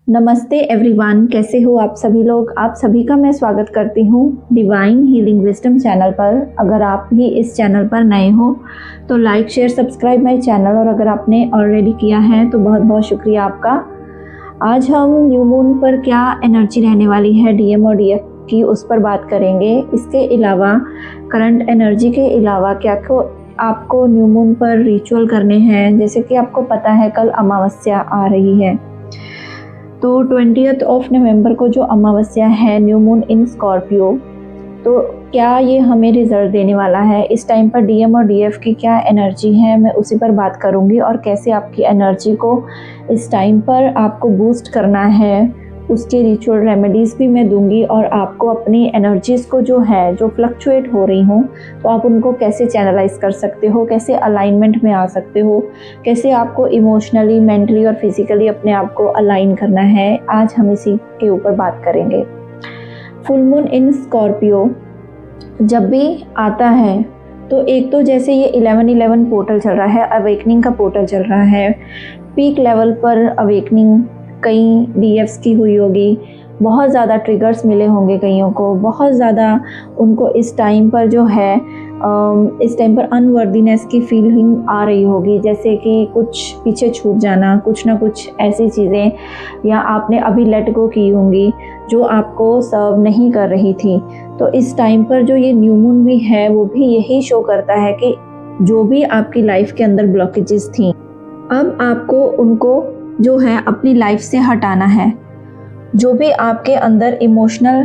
नमस्ते एवरीवन, कैसे हो आप सभी लोग। आप सभी का मैं स्वागत करती हूँ डिवाइन हीलिंग विजडम चैनल पर। अगर आप भी इस चैनल पर नए हो तो like share subscribe my channel, और अगर आपने ऑलरेडी किया है तो बहुत बहुत शुक्रिया आपका। आज हम न्यू मून पर क्या एनर्जी रहने वाली है डीएम और डीएफ की, उस पर बात करेंगे। इसके अलावा करंट एनर्जी के अलावा क्या आपको न्यू मून पर रिचुअल करने हैं। जैसे कि आपको पता है कल अमावस्या आ रही है, तो 20th ऑफ नवंबर को जो अमावस्या है, न्यू मून इन स्कॉर्पियो, तो क्या ये हमें रिजल्ट देने वाला है। इस टाइम पर डीएम और डीएफ की क्या एनर्जी है, मैं उसी पर बात करूंगी, और कैसे आपकी एनर्जी को इस टाइम पर आपको बूस्ट करना है, उसके रिचुअल रेमेडीज़ भी मैं दूंगी। और आपको अपनी एनर्जीज़ को जो फ्लक्चुएट हो रही हों, तो आप उनको कैसे चैनलाइज कर सकते हो, कैसे अलाइनमेंट में आ सकते हो, कैसे आपको इमोशनली, मेंटली और फिजिकली अपने आप को अलाइन करना है। आज हम इसी के ऊपर बात करेंगे। फुल मून इन स्कॉर्पियो जब भी आता है तो एक तो जैसे ये 11-11 पोर्टल चल रहा है, अवेकनिंग का पोर्टल चल रहा है। पीक लेवल पर अवेकनिंग कई डीएफ्स की हुई होगी, बहुत ज़्यादा ट्रिगर्स मिले होंगे कईयों को, बहुत ज़्यादा उनको इस टाइम पर इस टाइम पर अनवर्दीनेस की फीलिंग आ रही होगी, जैसे कि कुछ पीछे छूट जाना, कुछ ना कुछ ऐसी चीज़ें, या आपने अभी लेट गो की होंगी जो आपको सर्व नहीं कर रही थी। तो इस टाइम पर जो ये न्यू मून भी है वो भी यही शो करता है कि जो भी आपकी लाइफ के अंदर ब्लॉकेजेस थी, अब आपको उनको अपनी लाइफ से हटाना है। जो भी आपके अंदर इमोशनल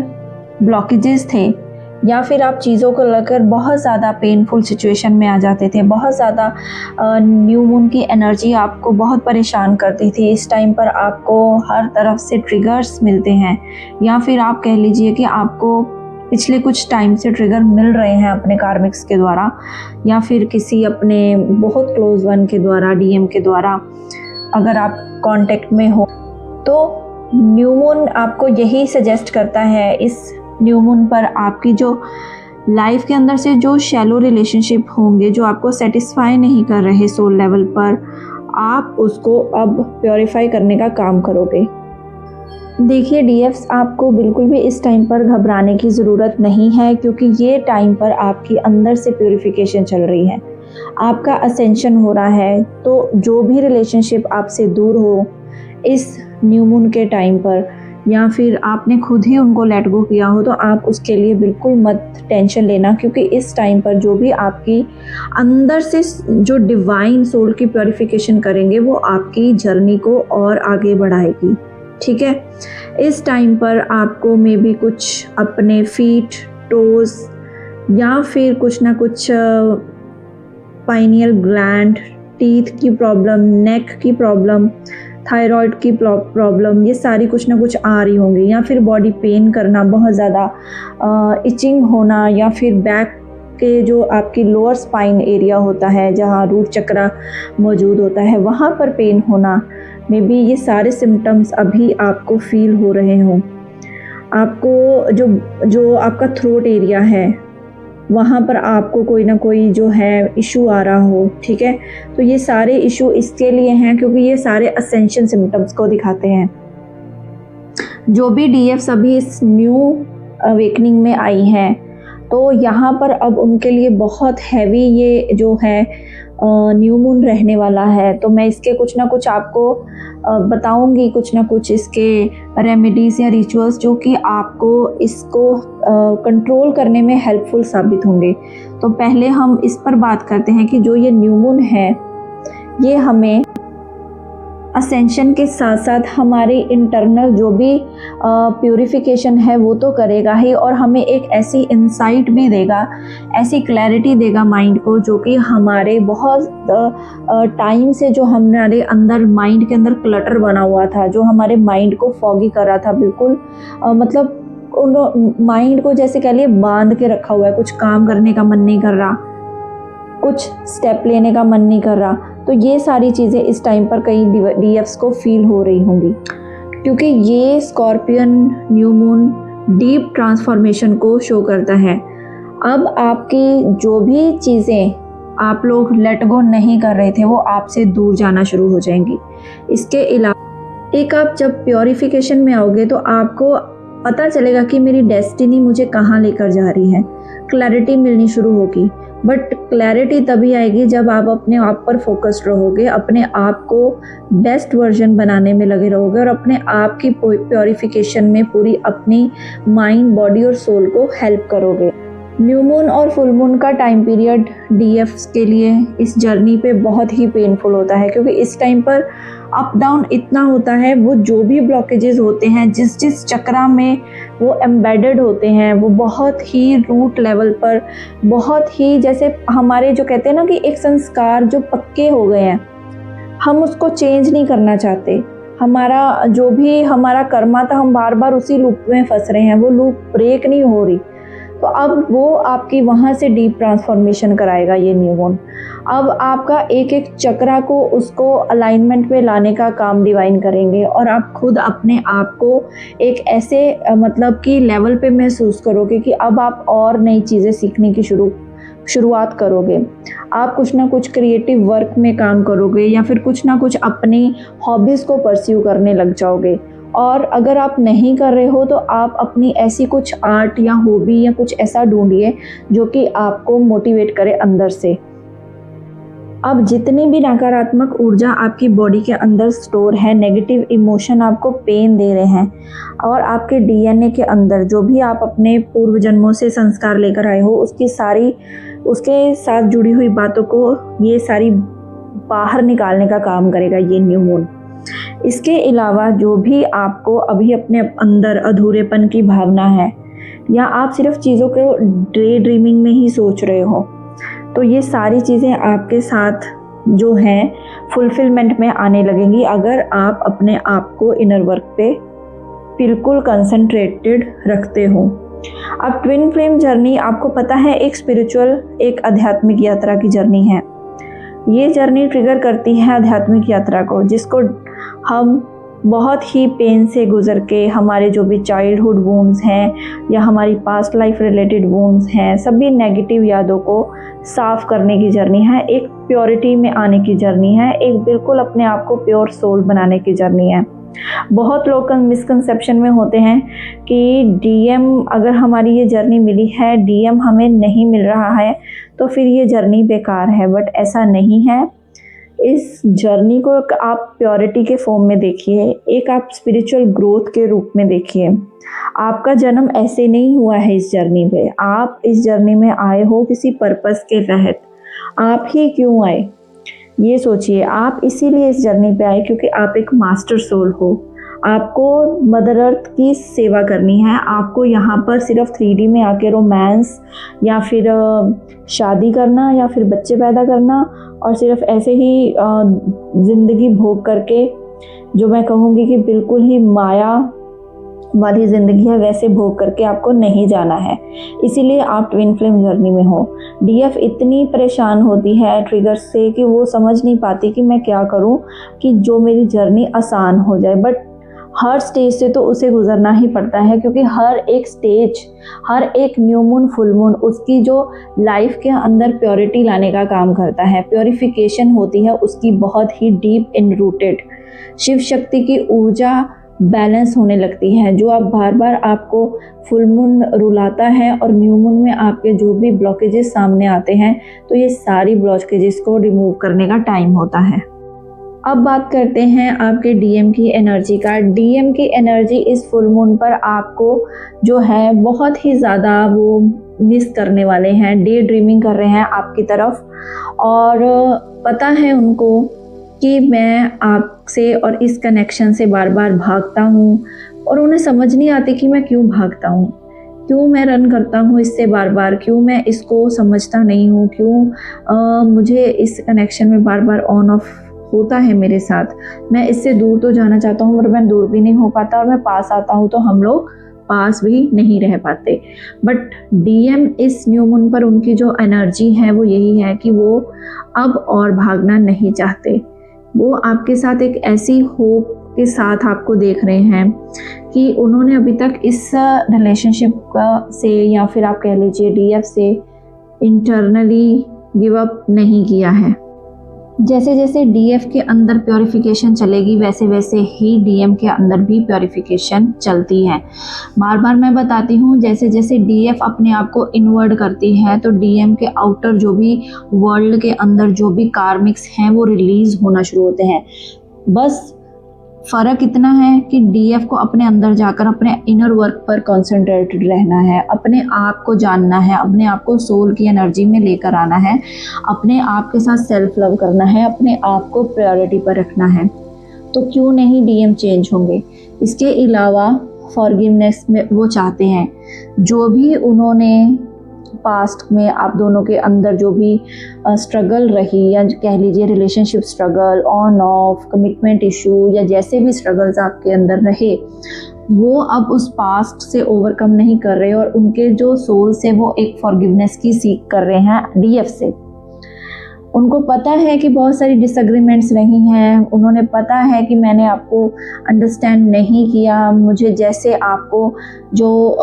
ब्लॉकेजेस थे, या फिर आप चीज़ों को लेकर बहुत ज़्यादा पेनफुल सिचुएशन में आ जाते थे, बहुत ज़्यादा न्यू मून की एनर्जी आपको बहुत परेशान करती थी। इस टाइम पर आपको हर तरफ से ट्रिगर्स मिलते हैं, या फिर आप कह लीजिए कि आपको पिछले कुछ टाइम से ट्रिगर मिल रहे हैं अपने कार्मिक्स के द्वारा, या फिर किसी अपने बहुत क्लोज वन के द्वारा, डीएम के द्वारा अगर आप कांटेक्ट में हो। तो न्यू मून आपको यही सजेस्ट करता है, इस न्यू मून पर आपकी जो लाइफ के अंदर से जो शैलो रिलेशनशिप होंगे, जो आपको सेटिस्फाई नहीं कर रहे सोल लेवल पर, आप उसको अब प्योरीफाई करने का काम करोगे। देखिए डीएफ्स, आपको बिल्कुल भी इस टाइम पर घबराने की ज़रूरत नहीं है, क्योंकि ये टाइम पर आपकी अंदर से प्योरीफिकेशन चल रही है, आपका असेंशन हो रहा है। तो जो भी रिलेशनशिप आपसे दूर हो इस न्यू मून के टाइम पर, या फिर आपने खुद ही उनको लेट गो किया हो, तो आप उसके लिए बिल्कुल मत टेंशन लेना, क्योंकि इस टाइम पर जो भी आपकी अंदर से जो डिवाइन सोल की प्योरीफिकेशन करेंगे, वो आपकी जर्नी को और आगे बढ़ाएगी। ठीक है, इस टाइम पर आपको मे बी कुछ अपने फीट, टोज, या फिर कुछ ना कुछ पाइनियल ग्लैंड, टीथ की प्रॉब्लम, नेक की प्रॉब्लम, थायराइड की प्रॉब्लम, ये सारी कुछ ना कुछ आ रही होंगी, या फिर बॉडी पेन करना, बहुत ज़्यादा इचिंग होना, या फिर बैक के जो आपकी लोअर स्पाइन एरिया होता है, जहाँ रूट चक्रा मौजूद होता है, वहाँ पर पेन होना। मे बी ये सारे सिम्टम्स अभी आपको फील हो रहे हों। आपको जो आपका थ्रोट एरिया है, वहाँ पर आपको कोई ना कोई इशू आ रहा हो। ठीक है, तो ये सारे इशू इसके लिए हैं क्योंकि ये सारे असेंशन सिम्टम्स को दिखाते हैं। जो भी डीएफ अभी इस न्यू अवेकनिंग में आई हैं, तो यहाँ पर अब उनके लिए बहुत हैवी ये न्यू मून रहने वाला है। तो मैं इसके कुछ ना कुछ आपको बताऊंगी, कुछ ना कुछ इसके रेमेडीज़ या रिचुअल्स जो कि आपको इसको कंट्रोल करने में हेल्पफुल साबित होंगे। तो पहले हम इस पर बात करते हैं कि जो ये न्यू मून है, ये हमें असेंशन के साथ साथ हमारी इंटरनल जो भी प्यूरिफिकेशन है वो तो करेगा ही, और हमें एक ऐसी इंसाइट भी देगा, ऐसी क्लैरिटी देगा माइंड को, जो कि हमारे बहुत टाइम से जो हमारे अंदर माइंड के अंदर क्लटर बना हुआ था, जो हमारे माइंड को फॉगी कर रहा था, बिल्कुल मतलब माइंड को जैसे कह लिए बांध के रखा हुआ है, कुछ काम करने का मन नहीं कर रहा, कुछ स्टेप लेने का मन नहीं कर रहा। तो ये सारी चीज़ें इस टाइम पर कई डीएफ्स को फील हो रही होंगी, क्योंकि ये scorpion new moon deep transformation को शो करता है। अब आपकी जो भी चीज़ें आप लोग लेट गो नहीं कर रहे थे, वो आपसे दूर जाना शुरू हो जाएंगी। एक आप जब प्योरिफिकेशन में आओगे तो आपको पता चलेगा कि मेरी डेस्टिनी मुझे कहाँ लेकर जा रही है, क्लैरिटी मिलनी शुरू होगी। बट क्लैरिटी तभी आएगी जब आप अपने आप पर फोकस्ड रहोगे, अपने आप को बेस्ट वर्जन बनाने में लगे रहोगे और अपने आप की प्योरिफिकेशन में पूरी अपनी माइंड, बॉडी और सोल को हेल्प करोगे। न्यू मून और फुल मून का टाइम पीरियड डीएफ्स के लिए इस जर्नी पे बहुत ही पेनफुल होता है, क्योंकि इस टाइम पर अप डाउन इतना होता है। वो जो भी ब्लॉकेजेस होते हैं, जिस जिस चक्रा में वो एम्बेडेड होते हैं, वो बहुत ही रूट लेवल पर, बहुत ही जैसे हमारे जो कहते हैं ना कि एक संस्कार जो पक्के हो गए हैं, हम उसको चेंज नहीं करना चाहते। हमारा जो भी हमारा कर्मा था, हम बार बार उसी लूप में फंस रहे हैं, वो लूप ब्रेक नहीं हो रही। तो अब वो आपकी वहाँ से डीप ट्रांसफॉर्मेशन कराएगा ये न्यू मून। अब आपका एक एक चक्रा को उसको अलाइनमेंट में लाने का काम डिवाइन करेंगे और आप खुद अपने आप को एक ऐसे मतलब कि लेवल पे महसूस करोगे कि अब आप और नई चीज़ें सीखने की शुरुआत करोगे। आप कुछ ना कुछ क्रिएटिव वर्क में काम करोगे या फिर कुछ ना कुछ अपनी हॉबीज़ को परस्यू करने लग जाओगे। और अगर आप नहीं कर रहे हो तो आप अपनी ऐसी कुछ आर्ट या हॉबी या कुछ ऐसा ढूंढिए जो कि आपको मोटिवेट करे अंदर से। अब जितनी भी नकारात्मक ऊर्जा आपकी बॉडी के अंदर स्टोर है, नेगेटिव इमोशन आपको पेन दे रहे हैं, और आपके डीएनए के अंदर जो भी आप अपने पूर्व जन्मों से संस्कार लेकर आए हो, उसके साथ जुड़ी हुई बातों को ये सारी बाहर निकालने का काम करेगा ये न्यू मून। इसके अलावा जो भी आपको अभी अपने अंदर अधूरेपन की भावना है, या आप सिर्फ चीज़ों को डे ड्रीमिंग में ही सोच रहे हो, तो ये सारी चीज़ें आपके साथ जो हैं फुलफिलमेंट में आने लगेंगी अगर आप अपने आप को इनर वर्क पे बिल्कुल कंसंट्रेटेड रखते हो। अब ट्विन फ्लेम जर्नी आपको पता है एक स्पिरिचुअल, एक आध्यात्मिक यात्रा की जर्नी है। ये जर्नी ट्रिगर करती है आध्यात्मिक यात्रा को, जिसको हम बहुत ही पेन से गुजर के हमारे जो भी चाइल्डहुड वूंड्स हैं या हमारी पास्ट लाइफ रिलेटेड वूंड्स हैं, सभी नेगेटिव यादों को साफ़ करने की जर्नी है, एक प्योरिटी में आने की जर्नी है, एक बिल्कुल अपने आप को प्योर सोल बनाने की जर्नी है। बहुत लोग मिसकंसेप्शन में होते हैं कि डीएम, अगर हमारी ये जर्नी मिली है, डीएम हमें नहीं मिल रहा है तो फिर ये जर्नी बेकार है। बट ऐसा नहीं है। इस जर्नी को आप प्योरिटी के फॉर्म में देखिए, एक आप स्पिरिचुअल ग्रोथ के रूप में देखिए। आपका जन्म ऐसे नहीं हुआ है इस जर्नी पे, आप इस जर्नी में आए हो किसी पर्पस के तहत। आप ही क्यों आए ये सोचिए। आप इसीलिए इस जर्नी पे आए क्योंकि आप एक मास्टर सोल हो। आपको मदर अर्थ की सेवा करनी है। आपको यहाँ पर सिर्फ 3D में आके रोमांस या फिर शादी करना या फिर बच्चे पैदा करना और सिर्फ ऐसे ही ज़िंदगी भोग करके, जो मैं कहूँगी कि बिल्कुल ही माया वाली ज़िंदगी है, वैसे भोग करके आपको नहीं जाना है। इसीलिए आप ट्विन फ्लेम जर्नी में हो। डीएफ इतनी परेशान होती है ट्रिगर से कि वो समझ नहीं पाती कि मैं क्या करूं कि जो मेरी जर्नी आसान हो जाए। बट हर स्टेज से तो उसे गुजरना ही पड़ता है, क्योंकि हर एक स्टेज, हर एक न्यू मून, फुल मून उसकी जो लाइफ के अंदर प्योरिटी लाने का काम करता है। प्योरिफिकेशन होती है उसकी बहुत ही deep in rooted. Shiv Shakti की ऊर्जा बैलेंस होने लगती है, जो आप बार बार आपको फुल मून रुलाता है और न्यू मून में आपके जो भी ब्लॉकेजेस सामने आते हैं, तो ये सारी ब्लॉकेजेस को रिमूव करने का टाइम होता है। अब बात करते हैं आपके डीएम की एनर्जी का। डीएम की एनर्जी इस फुल मून पर आपको जो है बहुत ही ज़्यादा वो मिस करने वाले हैं। डे ड्रीमिंग कर रहे हैं आपकी तरफ और पता है उनको कि मैं आपसे और इस कनेक्शन से बार बार भागता हूँ, और उन्हें समझ नहीं आती कि मैं क्यों भागता हूँ, क्यों मैं रन करता हूँ इससे बार बार, क्यों मैं इसको समझता नहीं हूँ, क्यों मुझे इस कनेक्शन में बार बार ऑन ऑफ होता है मेरे साथ। मैं इससे दूर तो जाना चाहता हूँ पर मैं दूर भी नहीं हो पाता, और मैं पास आता हूँ तो हम लोग पास भी नहीं रह पाते। बट डीएम इस न्यू मून पर उनकी जो एनर्जी है वो यही है कि वो अब और भागना नहीं चाहते। वो आपके साथ एक ऐसी होप के साथ आपको देख रहे हैं कि उन्होंने अभी तक इस रिलेशनशिप से या फिर आप कह लीजिए डीएफ से इंटरनली गिव अप नहीं किया है। जैसे जैसे डीएफ के अंदर प्योरिफिकेशन चलेगी वैसे वैसे ही डीएम के अंदर भी प्योरिफिकेशन चलती है। बार बार मैं बताती हूँ, जैसे जैसे डीएफ अपने आप को इनवर्ट करती है तो डीएम के आउटर जो भी वर्ल्ड के अंदर जो भी कार्मिक्स हैं वो रिलीज होना शुरू होते हैं। बस फ़र्क इतना है कि डीएफ को अपने अंदर जाकर अपने इनर वर्क पर कंसंट्रेटेड रहना है, अपने आप को जानना है, अपने आप को सोल की एनर्जी में लेकर आना है, अपने आप के साथ सेल्फ लव करना है, अपने आप को प्रायोरिटी पर रखना है। तो क्यों नहीं डीएम चेंज होंगे। इसके अलावा फॉरगिवनेस में वो चाहते हैं, जो भी उन्होंने पास्ट में आप दोनों के अंदर जो भी स्ट्रगल रही, या कह लीजिए relationship struggle, on off, commitment issue, या जैसे भी स्ट्रगल्स आपके अंदर रहे, वो अब उस पास्ट से ओवरकम नहीं कर रहे और उनके जो सोल से वो एक फॉरगिवनेस की सीख कर रहे हैं डीएफ से। उनको पता है कि बहुत सारी डिसएग्रीमेंट्स रही हैं, उन्होंने पता है कि मैंने आपको अंडरस्टैंड नहीं किया, मुझे जैसे आपको जो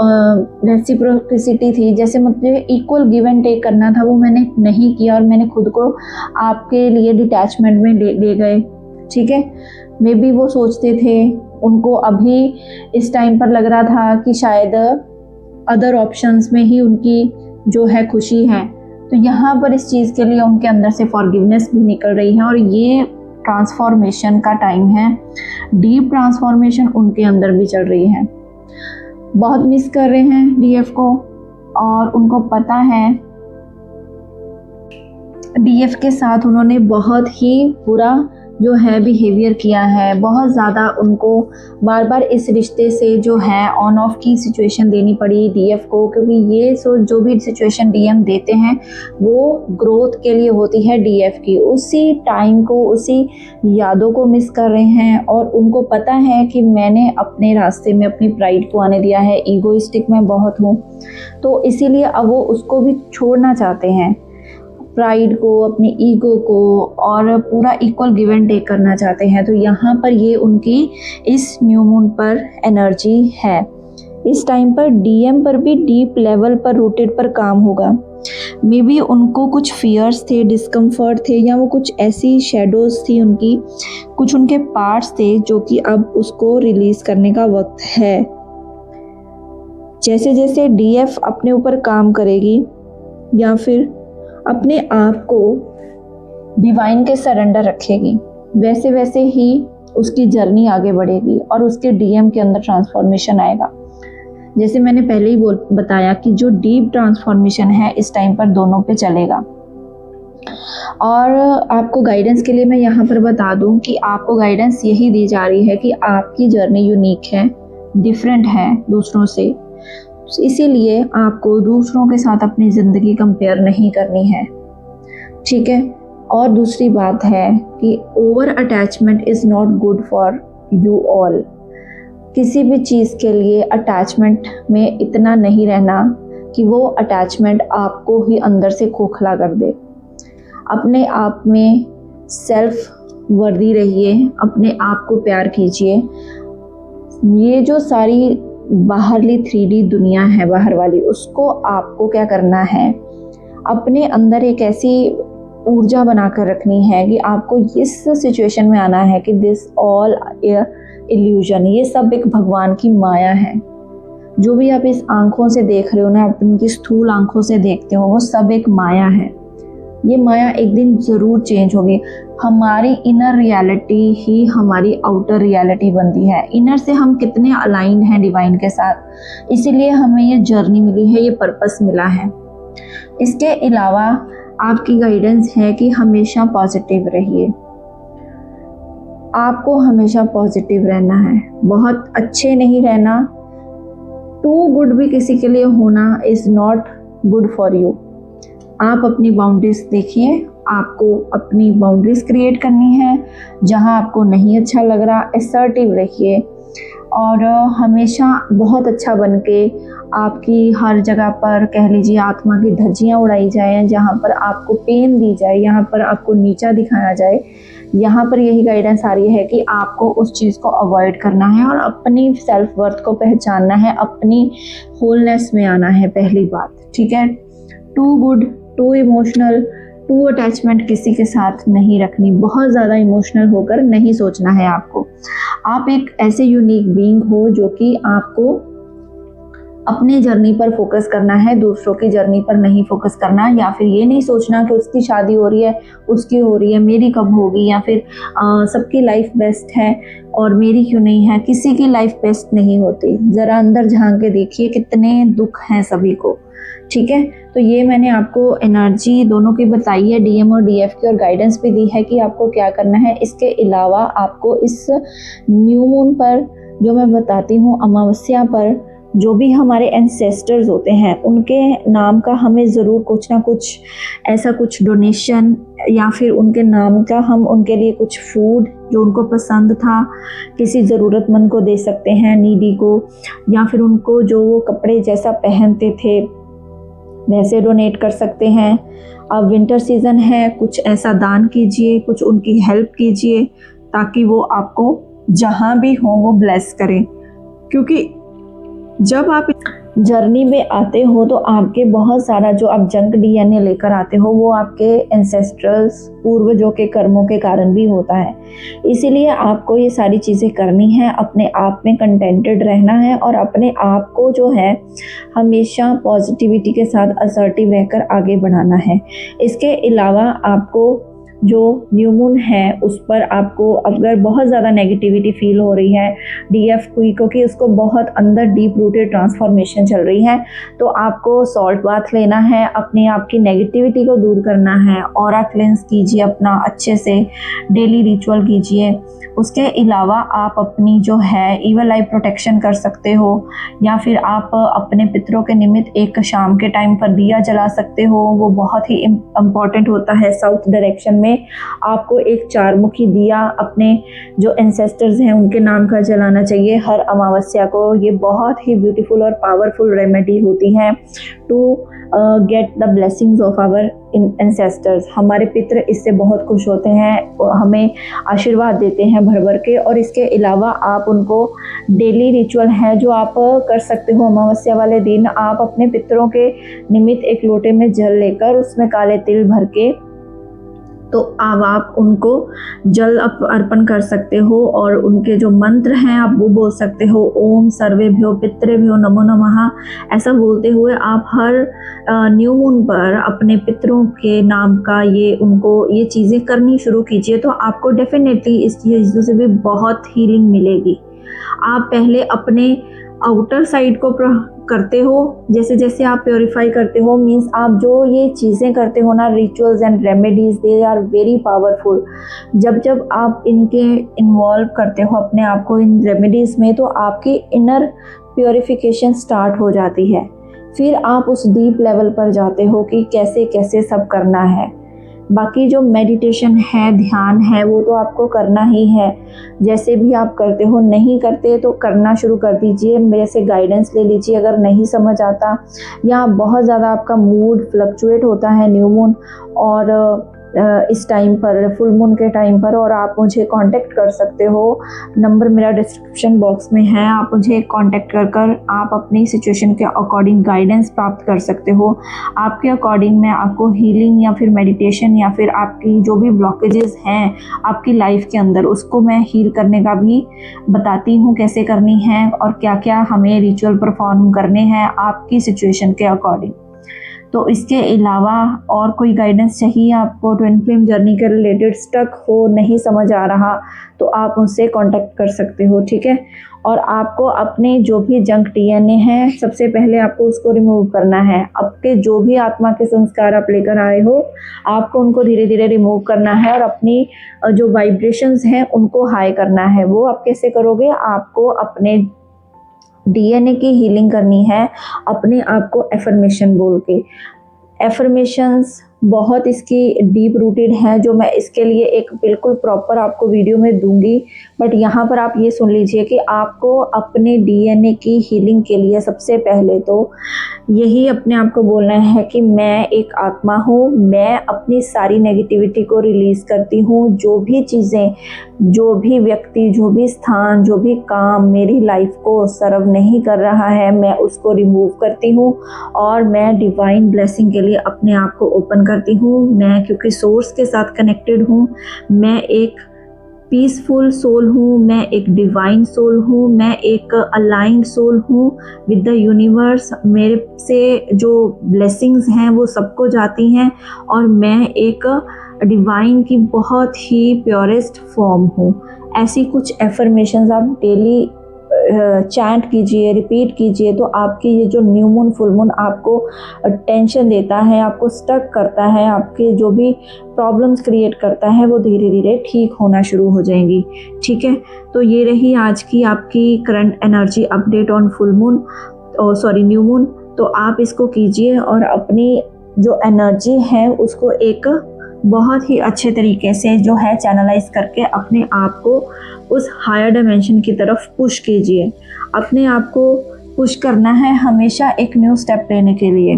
रेसिप्रोसिटी थी, जैसे मुझे इक्वल गिव एंड टेक करना था वो मैंने नहीं किया और मैंने खुद को आपके लिए डिटैचमेंट में ले गए। ठीक है, मे बी वो सोचते थे, उनको अभी इस टाइम पर लग रहा था कि शायद अदर ऑप्शंस में ही उनकी जो है खुशी है। तो यहाँ पर इस चीज़ के लिए उनके अंदर से फॉरगिवनेस भी निकल रही है और ये ट्रांसफॉर्मेशन का टाइम है, डीप ट्रांसफॉर्मेशन उनके अंदर भी चल रही है। बहुत मिस कर रहे हैं डीएफ को और उनको पता है डीएफ के साथ उन्होंने बहुत ही बुरा जो है बिहेवियर किया है, बहुत ज़्यादा उनको बार बार इस रिश्ते से जो है ऑन ऑफ की सिचुएशन देनी पड़ी डीएफ को, क्योंकि ये जो भी सिचुएशन डीएम देते हैं वो ग्रोथ के लिए होती है डीएफ की। उसी टाइम को, उसी यादों को मिस कर रहे हैं और उनको पता है कि मैंने अपने रास्ते में अपनी प्राइड को आने दिया है, ईगोइस्टिक मैं बहुत हूँ, तो इसीलिए अब वो उसको भी छोड़ना चाहते हैं, प्राइड को, अपनी ईगो को, और पूरा इक्वल गिव एंड टेक करना चाहते हैं। तो यहाँ पर ये उनकी इस न्यू मून पर एनर्जी है। इस टाइम पर डीएम पर भी डीप लेवल पर रूटेड पर काम होगा। मे बी उनको कुछ फियर्स थे, डिस्कम्फर्ट थे, या वो कुछ ऐसी शेडोज थी उनकी, कुछ उनके पार्ट्स थे जो कि अब उसको रिलीज करने का वक्त है। जैसे जैसे डीएफ अपने ऊपर काम करेगी या फिर अपने आप को डिवाइन के सरेंडर रखेगी, वैसे वैसे ही उसकी जर्नी आगे बढ़ेगी और उसके डीएम के अंदर ट्रांसफॉर्मेशन आएगा। जैसे मैंने पहले ही बताया कि जो डीप ट्रांसफॉर्मेशन है इस टाइम पर दोनों पे चलेगा। और आपको गाइडेंस के लिए मैं यहाँ पर बता दूँ कि आपको गाइडेंस यही दी जा रही है कि आपकी जर्नी यूनिक है, डिफरेंट है दूसरों से, इसीलिए आपको दूसरों के साथ अपनी ज़िंदगी कंपेयर नहीं करनी है। ठीक है। और दूसरी बात है कि over attachment is not good for you all. किसी भी चीज़ के लिए अटैचमेंट में इतना नहीं रहना कि वो अटैचमेंट आपको ही अंदर से खोखला कर दे। अपने आप में सेल्फ वर्दी रहिए, अपने आप को प्यार कीजिए। ये जो सारी बाहरली 3D दुनिया है, बाहर वाली, उसको आपको क्या करना है, अपने अंदर एक ऐसी ऊर्जा बनाकर रखनी है कि आपको इस सिचुएशन में आना है कि दिस ऑल इल्यूजन, ये सब एक भगवान की माया है। जो भी आप इस आंखों से देख रहे हो ना, अपनी स्थूल आंखों से देखते हो, वो सब एक माया है। ये माया एक दिन ज़रूर चेंज होगी। हमारी इनर रियलिटी ही हमारी आउटर रियलिटी बनती है। इनर से हम कितने अलाइन हैं डिवाइन के साथ, इसीलिए हमें ये जर्नी मिली है, ये पर्पस मिला है। इसके अलावा आपकी गाइडेंस है कि हमेशा पॉजिटिव रहिए। आपको हमेशा पॉजिटिव रहना है, बहुत अच्छे नहीं रहना। टू गुड भी किसी के लिए होना is not good for you. आप अपनी बाउंड्रीज देखिए, आपको अपनी बाउंड्रीज क्रिएट करनी है। जहां आपको नहीं अच्छा लग रहा, असर्टिव रहिए और हमेशा बहुत अच्छा बन के आपकी हर जगह पर कह लीजिए आत्मा की धज्जियां उड़ाई जाए। जहां पर आपको पेन दी जाए, यहाँ पर आपको नीचा दिखाया जाए, यहाँ पर यही गाइडेंस आ रही है कि आपको उस चीज़ को अवॉइड करना है और अपनी सेल्फ वर्थ को पहचानना है, अपनी होलनेस में आना है, पहली बात। ठीक है। Too good, too emotional, too attachment किसी के साथ नहीं रखनी, बहुत ज़्यादा इमोशनल होकर नहीं सोचना है आपको। आप एक ऐसे यूनिक बीइंग हो जो कि आपको अपने जर्नी पर फोकस करना है, दूसरों की जर्नी पर नहीं फोकस करना, या फिर ये नहीं सोचना कि उसकी शादी हो रही है, उसकी हो रही है, मेरी कब होगी, या फिर सबकी लाइफ बेस्ट है और मेरी क्यों नहीं है। किसी की लाइफ बेस्ट नहीं होती। ज़रा अंदर झांक के देखिए कितने दुख हैं सभी को, ठीक है। तो ये मैंने आपको एनर्जी दोनों की बताई है, डीएम और डीएफ की, और गाइडेंस भी दी है कि आपको क्या करना है। इसके अलावा आपको इस न्यू मून पर जो मैं बताती हूँ, अमावस्या पर, जो भी हमारे एंसेस्टर्स होते हैं उनके नाम का हमें ज़रूर कुछ ना कुछ ऐसा कुछ डोनेशन, या फिर उनके नाम का हम उनके लिए कुछ फूड जो उनको पसंद था किसी ज़रूरतमंद को दे सकते हैं, नीडी को, या फिर उनको जो वो कपड़े जैसा पहनते थे वैसे डोनेट कर सकते हैं। अब विंटर सीज़न है, कुछ ऐसा दान कीजिए, कुछ उनकी हेल्प कीजिए ताकि वो आपको जहाँ भी हो वो ब्लेस करें। क्योंकि जब आप जर्नी में आते हो तो आपके बहुत सारा जो आप जंक डीएनए लेकर आते हो वो आपके एंसेस्ट्रल्स, पूर्वजों के कर्मों के कारण भी होता है। इसीलिए आपको ये सारी चीज़ें करनी है, अपने आप में कंटेंटेड रहना है और अपने आप को जो है हमेशा पॉजिटिविटी के साथ असर्टिव रहकर आगे बढ़ाना है। इसके अलावा आपको जो न्यू मून है उस पर आपको अगर बहुत ज़्यादा नेगेटिविटी फील हो रही है डीएफ की, क्योंकि उसको बहुत अंदर डीप रूटेड ट्रांसफॉर्मेशन चल रही है, तो आपको सॉल्ट बाथ लेना है, अपने आप की नेगेटिविटी को दूर करना है, ऑरा क्लेंस कीजिए अपना अच्छे से, डेली रिचुअल कीजिए। उसके अलावा आप अपनी जो है ईवल आई प्रोटेक्शन कर सकते हो, या फिर आप अपने पितरों के निमित्त एक शाम के टाइम पर दिया जला सकते हो। वो बहुत ही इम्पॉर्टेंट होता है। साउथ डायरेक्शन में आपको एक चारमुखी दिया अपने जो एंसेस्टर्स हैं उनके नाम का जलाना चाहिए हर अमावस्या को। ये बहुत ही ब्यूटीफुल और पावरफुल रेमेडी होती है to get the blessings of our ancestors. हमारे पितर इससे बहुत खुश होते हैं, हमें आशीर्वाद देते हैं भर भर के। और इसके अलावा आप उनको डेली रिचुअल है जो आप कर सकते हो अमावस्या वाले दिन, आप अपने पितरों के निमित्त एक लोटे में जल लेकर उसमें काले तिल भर के तो अब आप उनको जल अर्पण कर सकते हो और उनके जो मंत्र हैं आप वो बोल सकते हो, ओम सर्वेभ्यो पितृभ्यो नमो नमः। ऐसा बोलते हुए आप हर न्यू मून पर अपने पितरों के नाम का ये चीज़ें करनी शुरू कीजिए, तो आपको डेफिनेटली इस चीज़ों से भी बहुत हीलिंग मिलेगी। आप पहले अपने आउटर साइड को करते हो, जैसे जैसे आप प्योरीफाई करते हो, मीन्स आप जो ये चीज़ें करते हो ना, rituals and remedies, they are very powerful. जब जब आप इनके इन्वॉल्व करते हो अपने आप को इन रेमेडीज़ में, तो आपकी इनर प्योरीफिकेशन स्टार्ट हो जाती है। फिर आप उस डीप लेवल पर जाते हो कि कैसे कैसे सब करना है। बाकी जो मेडिटेशन है, ध्यान है, वो तो आपको करना ही है। जैसे भी आप करते हो, नहीं करते तो करना शुरू कर दीजिए, मेरे से गाइडेंस ले लीजिए अगर नहीं समझ आता, या बहुत ज़्यादा आपका मूड फ्लक्चुएट होता है न्यू मून और इस टाइम पर, फुल मून के टाइम पर। और आप मुझे कांटेक्ट कर सकते हो, नंबर मेरा डिस्क्रिप्शन बॉक्स में है, आप मुझे कांटेक्ट कर आप अपनी सिचुएशन के अकॉर्डिंग गाइडेंस प्राप्त कर सकते हो। आपके अकॉर्डिंग मैं आपको हीलिंग या फिर मेडिटेशन या फिर आपकी जो भी ब्लॉकेजेस हैं आपकी लाइफ के अंदर, उसको मैं हील करने का भी बताती हूँ कैसे करनी है और क्या क्या हमें रिचुअल परफॉर्म करने हैं आपकी सिचुएशन के अकॉर्डिंग। तो इसके अलावा और कोई गाइडेंस चाहिए आपको ट्विन फ्लेम जर्नी के रिलेटेड, स्टक हो, नहीं समझ आ रहा, तो आप उनसे कांटेक्ट कर सकते हो, ठीक है। और आपको अपने जो भी जंक डीएनए हैं सबसे पहले आपको उसको रिमूव करना है। आपके जो भी आत्मा के संस्कार आप लेकर आए हो आपको उनको धीरे धीरे रिमूव करना है और अपनी जो वाइब्रेशंस हैं उनको हाई करना है। वो आप कैसे करोगे? आपको अपने डीएनए की हीलिंग करनी है अपने आप को एफर्मेशन बोल के। एफर्मेशंस बहुत इसकी डीप रूटेड है, जो मैं इसके लिए एक बिल्कुल प्रॉपर आपको वीडियो में दूंगी, बट यहाँ पर आप ये सुन लीजिए कि आपको अपने डीएनए की हीलिंग के लिए सबसे पहले तो यही अपने आप को बोलना है कि मैं एक आत्मा हूँ, मैं अपनी सारी नेगेटिविटी को रिलीज़ करती हूँ। जो भी चीज़ें, जो भी व्यक्ति, जो भी स्थान, जो भी काम मेरी लाइफ को सर्व नहीं कर रहा है, मैं उसको रिमूव करती हूँ और मैं डिवाइन ब्लेसिंग के लिए अपने आप को ओपन करती हूँ। मैं क्योंकि सोर्स के साथ कनेक्टेड हूँ, मैं एक पीसफुल सोल हूँ, मैं एक डिवाइन सोल हूँ, मैं एक अलाइंड सोल हूँ विद द यूनिवर्स। मेरे से जो ब्लेसिंग्स हैं वो सबको जाती हैं और मैं एक डिवाइन की बहुत ही प्योरेस्ट फॉर्म हूँ। ऐसी कुछ एफर्मेशंस आप डेली चैंट कीजिए, रिपीट कीजिए, तो आपकी ये जो न्यू मून फुल मून आपको टेंशन देता है, आपको स्टक करता है, आपके जो भी प्रॉब्लम्स क्रिएट करता है, वो धीरे धीरे ठीक होना शुरू हो जाएंगी। ठीक है, तो ये रही आज की आपकी current energy update on full moon, sorry new moon. तो आप इसको कीजिए और अपनी जो एनर्जी है उसको एक बहुत ही अच्छे तरीके से जो है चैनलाइज करके अपने आप को उस हायर डायमेंशन की तरफ पुश कीजिए। अपने आप को पुश करना है हमेशा एक न्यू स्टेप लेने के लिए।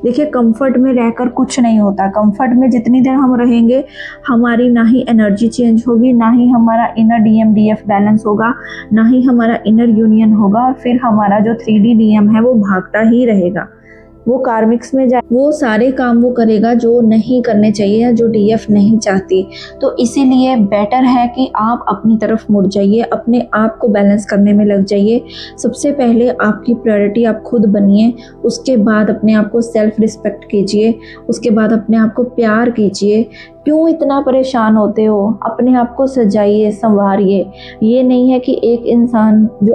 देखिए, कंफर्ट में रहकर कुछ नहीं होता। कंफर्ट में जितनी देर हम रहेंगे हमारी ना ही एनर्जी चेंज होगी, ना ही हमारा इनर DMDF बैलेंस होगा, ना ही हमारा इनर यूनियन होगा, और फिर हमारा जो 3D DM है वो भागता ही रहेगा, वो कार्मिक्स में जाए, वो सारे काम वो करेगा जो नहीं करने चाहिए या जो DF नहीं चाहती। तो इसीलिए बेटर है कि आप अपनी तरफ मुड़ जाइए, अपने आप को बैलेंस करने में लग जाइए। सबसे पहले आपकी प्रायोरिटी आप खुद बनिए, उसके बाद अपने आप को सेल्फ रिस्पेक्ट कीजिए, उसके बाद अपने आप को प्यार कीजिए। क्यों इतना परेशान होते हो? अपने आप को सजाइए, संवारिए। ये नहीं है कि एक इंसान जो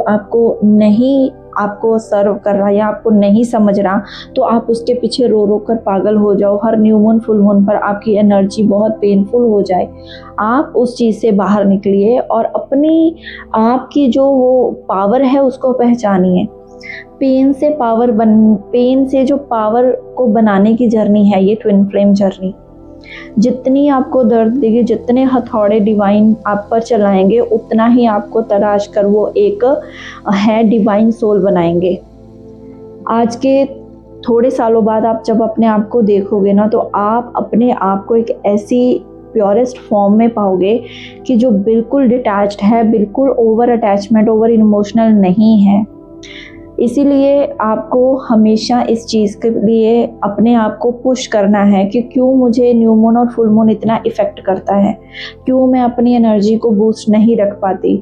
आपको सर्व कर रहा है या आपको नहीं समझ रहा तो आप उसके पीछे रो रो कर पागल हो जाओ। हर न्यू मून फुल मून पर आपकी एनर्जी बहुत पेनफुल हो जाए, आप उस चीज़ से बाहर निकलिए और अपनी आपकी जो वो पावर है उसको पहचानिए। पेन से जो पावर को बनाने की जर्नी है ये ट्विन फ्लेम जर्नी, जितनी आपको दर्द देगी, जितने हथौड़े डिवाइन आप पर चलाएंगे, उतना ही आपको तराश कर वो एक है डिवाइन सोल बनाएंगे। आज के थोड़े सालों बाद आप जब अपने आप को देखोगे ना, तो आप अपने आप को एक ऐसी प्योरेस्ट फॉर्म में पाओगे कि जो बिल्कुल डिटैच्ड है, बिल्कुल ओवर अटैचमेंट, ओवर इमोशनल नहीं है। इसीलिए आपको हमेशा इस चीज़ के लिए अपने आप को पुश करना है कि क्यों मुझे न्यू मून और फुल मून इतना इफ़ेक्ट करता है, क्यों मैं अपनी एनर्जी को बूस्ट नहीं रख पाती,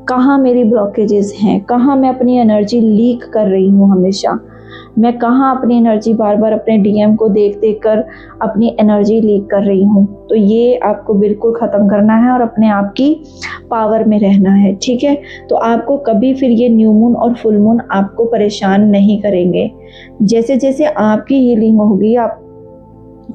कहाँ मेरी ब्लॉकेजेस हैं, कहाँ मैं अपनी एनर्जी लीक कर रही हूँ हमेशा, मैं कहाँ अपनी एनर्जी बार बार अपने DM को देख कर अपनी एनर्जी लीक कर रही हूँ। तो ये आपको बिल्कुल ख़त्म करना है और अपने आप की पावर में रहना है। ठीक है, तो आपको कभी फिर ये न्यू मून और फुल मून आपको परेशान नहीं करेंगे। जैसे जैसे आपकी हीलिंग होगी आप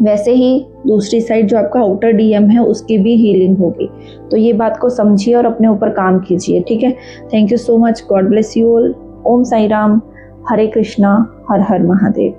वैसे ही दूसरी साइड जो आपका आउटर DM है उसकी भी हीलिंग होगी। तो ये बात को समझिए और अपने ऊपर काम कीजिए। ठीक है, thank you so much, God bless you all. Om Sai Ram, Hare Krishna, Har Har Mahadev.